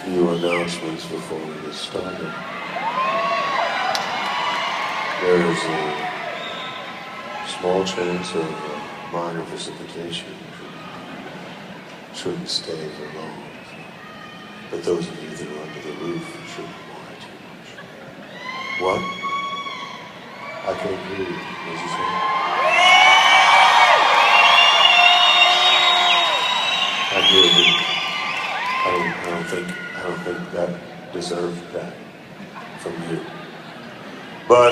few announcements before we get started. There is a small chance of minor precipitation. Shouldn't stay for long. But those of you that are under the roof shouldn't worry too much. What? I can't hear you. What did you say? I did. I don't think that deserved that from you. But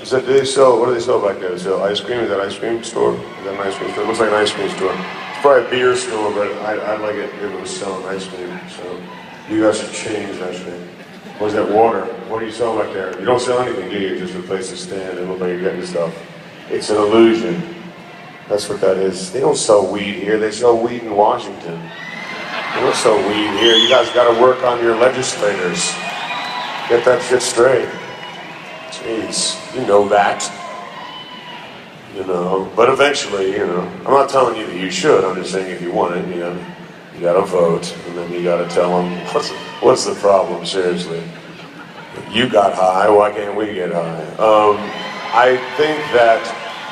do they sell? What do they sell back there? They sell ice cream. Is that an ice cream store? Is that an ice cream store? It looks like an ice cream store. It's probably a beer store, but I'd like it if it was selling ice cream. So you guys should change that shit. Where's that water? What do you sell back there? You don't sell anything, do you? Just a place to stand and look like you're getting stuff. It's an illusion. That's what that is. They don't sell weed here. They sell weed in Washington. They don't sell weed here. You guys got to work on your legislators. Get that shit straight. Jeez, you know that. You know, but eventually, you know, I'm not telling you that you should. I'm just saying if you want it, you know, you got to vote, and then you got to tell them what's the problem. Seriously, you got high. Why can't we get high? I think that,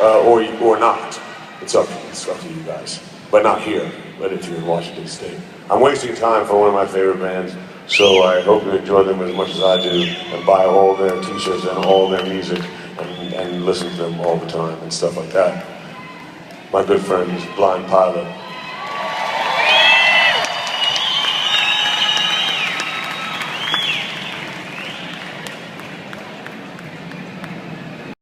or not. It's up to you guys, but not here. But if you're in Washington State, I'm wasting time for one of my favorite bands. So I hope you enjoy them as much as I do, and buy all their t-shirts and all their music, and listen to them all the time and stuff like that. My good friend is Blind Pilot.